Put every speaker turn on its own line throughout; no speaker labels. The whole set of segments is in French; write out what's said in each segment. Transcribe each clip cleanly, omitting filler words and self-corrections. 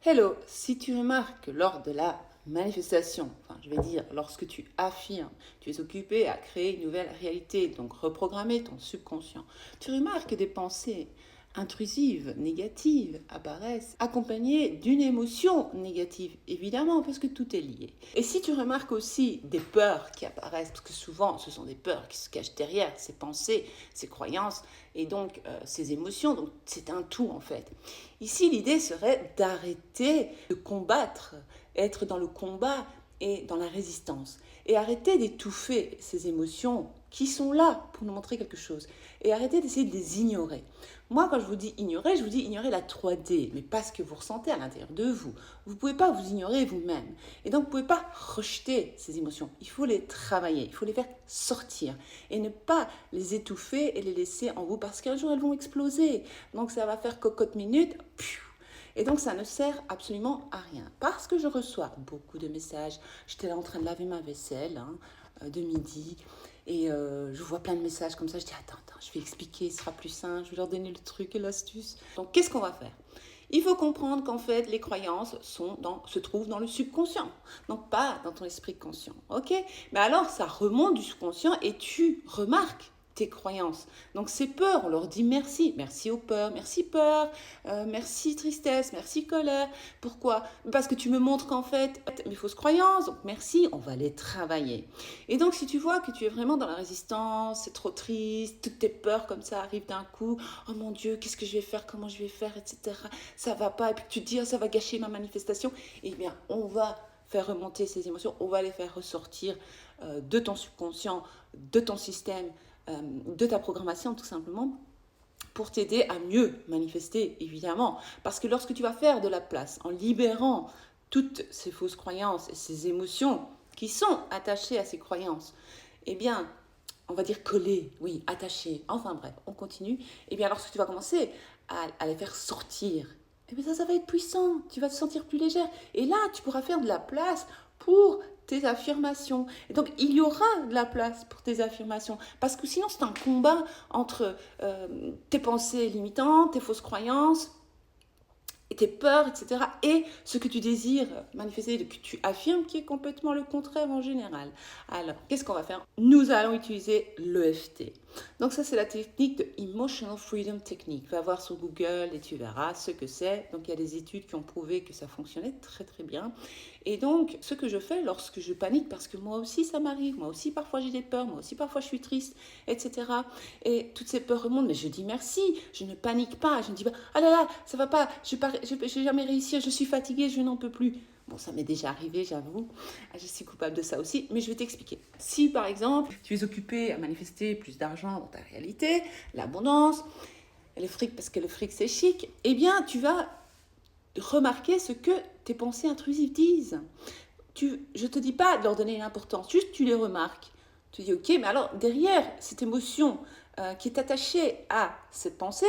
Hello, si tu remarques que lors de la manifestation, enfin je vais dire lorsque tu affirmes, tu es occupé à créer une nouvelle réalité, donc reprogrammer ton subconscient, tu remarques que des pensées intrusives, négatives apparaissent, accompagnées d'une émotion négative, évidemment, parce que tout est lié. Et si tu remarques aussi des peurs qui apparaissent, parce que souvent ce sont des peurs qui se cachent derrière ces pensées, ces croyances, et donc ces émotions, donc c'est un tout en fait. Ici, l'idée serait d'arrêter de combattre, être dans le combat et dans la résistance, et arrêter d'étouffer ces émotions qui sont là pour nous montrer quelque chose, et arrêter d'essayer de les ignorer. Moi, quand je vous dis ignorer, je vous dis ignorer la 3D, mais pas ce que vous ressentez à l'intérieur de vous. Vous ne pouvez pas vous ignorer vous-même. Et donc, vous ne pouvez pas rejeter ces émotions. Il faut les travailler, il faut les faire sortir, et ne pas les étouffer et les laisser en vous, parce qu'un jour, elles vont exploser. Donc, ça va faire cocotte minute, et donc, ça ne sert absolument à rien. Parce que je reçois beaucoup de messages. J'étais là en train de laver ma vaisselle de midi. Et je vois plein de messages comme ça. Je dis, attends, je vais expliquer, ce sera plus simple. Je vais leur donner le truc et l'astuce. Donc, qu'est-ce qu'on va faire? Il faut comprendre qu'en fait, les croyances se trouvent dans le subconscient. Donc, pas dans ton esprit conscient. OK? Mais alors, ça remonte du subconscient et tu remarques tes croyances. Donc ces peurs, on leur dit merci. Merci aux peurs, merci tristesse, merci colère. Pourquoi? Parce que tu me montres qu'en fait, mes fausses croyances, donc merci, on va les travailler. Et donc si tu vois que tu es vraiment dans la résistance, c'est trop triste, toutes tes peurs comme ça arrivent d'un coup, oh mon Dieu, qu'est-ce que je vais faire, comment je vais faire, etc. Ça va pas, et puis tu te dis, oh, ça va gâcher ma manifestation, eh bien on va faire remonter ces émotions, on va les faire ressortir de ton subconscient, de ton système, de ta programmation tout simplement, pour t'aider à mieux manifester, évidemment. Parce que lorsque tu vas faire de la place en libérant toutes ces fausses croyances et ces émotions qui sont attachées à ces croyances, eh bien, on va dire collées, oui, attachées, enfin bref, on continue, eh bien, lorsque tu vas commencer à les faire sortir, eh bien, ça va être puissant, tu vas te sentir plus légère. Et là, tu pourras faire de la place pour tes affirmations. Et donc, il y aura de la place pour tes affirmations. Parce que sinon, c'est un combat entre tes pensées limitantes, tes fausses croyances, et tes peurs, etc. Et ce que tu désires manifester, que tu affirmes, qui est complètement le contraire en général. Alors, qu'est-ce qu'on va faire? Nous allons utiliser l'EFT. Donc ça, c'est la technique de Emotional Freedom Technique. Va voir sur Google et tu verras ce que c'est. Donc, il y a des études qui ont prouvé que ça fonctionnait très, très bien. Et donc, ce que je fais lorsque je panique, parce que moi aussi, ça m'arrive. Moi aussi, parfois, j'ai des peurs. Moi aussi, parfois, je suis triste, etc. Et toutes ces peurs remontent. Mais je dis merci. Je ne panique pas. Je ne dis pas, ah là là, ça va pas. Je vais jamais réussir. Je suis fatiguée. Je n'en peux plus. Bon, ça m'est déjà arrivé, j'avoue. Je suis coupable de ça aussi, mais je vais t'expliquer. Si, par exemple, tu es occupé à manifester plus d'argent dans ta réalité, l'abondance, le fric, parce que le fric, c'est chic, eh bien, tu vas remarquer ce que tes pensées intrusives disent. Je ne te dis pas de leur donner l'importance, juste tu les remarques. Tu dis, ok, mais alors, derrière cette émotion qui est attachée à cette pensée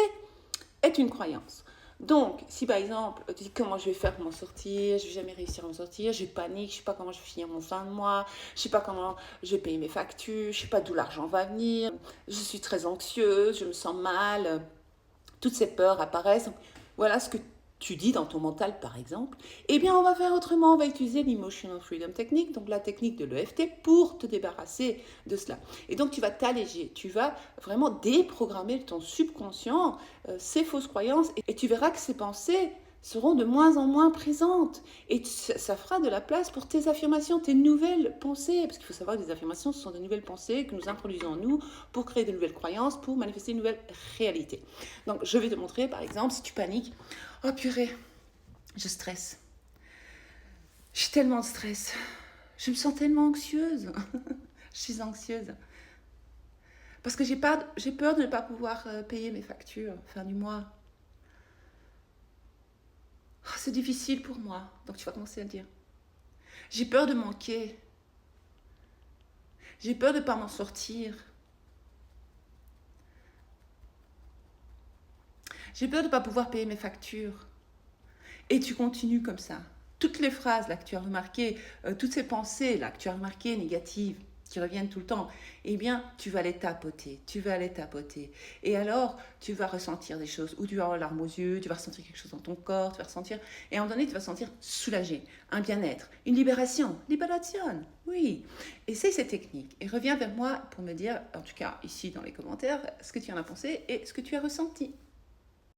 est une croyance. Donc, si par exemple, tu dis comment je vais faire pour m'en sortir, je ne vais jamais réussir à m'en sortir, je panique, je ne sais pas comment je vais finir mon fin de mois, je ne sais pas comment je vais payer mes factures, je ne sais pas d'où l'argent va venir, je suis très anxieuse, je me sens mal, toutes ces peurs apparaissent. Voilà ce que tu dis dans ton mental, par exemple. Eh bien, on va faire autrement. On va utiliser l'Emotional Freedom Technique, donc la technique de l'EFT, pour te débarrasser de cela. Et donc, tu vas t'alléger. Tu vas vraiment déprogrammer ton subconscient, ces fausses croyances, et tu verras que ces pensées seront de moins en moins présentes. Et ça fera de la place pour tes affirmations, tes nouvelles pensées. Parce qu'il faut savoir que les affirmations, ce sont des nouvelles pensées que nous introduisons en nous pour créer de nouvelles croyances, pour manifester une nouvelle réalité. Donc, je vais te montrer, par exemple, si tu paniques. Oh purée, je stresse. J'ai tellement de stress. Je me sens tellement anxieuse. Je suis anxieuse. Parce que j'ai peur de ne pas pouvoir payer mes factures fin du mois. Oh, c'est difficile pour moi. Donc tu vas commencer à le dire. J'ai peur de manquer. J'ai peur de ne pas m'en sortir. J'ai peur de ne pas pouvoir payer mes factures. Et tu continues comme ça. Toutes les phrases là que tu as remarquées, toutes ces pensées là que tu as remarquées négatives, qui reviennent tout le temps, eh bien, tu vas les tapoter, tu vas les tapoter. Et alors, tu vas ressentir des choses, ou tu vas avoir larmes aux yeux, tu vas ressentir quelque chose dans ton corps, tu vas ressentir, et à un moment donné, tu vas sentir soulagé, un bien-être, une libération, libération, oui. Essaye cette technique et reviens vers moi pour me dire, en tout cas ici dans les commentaires, ce que tu en as pensé et ce que tu as ressenti.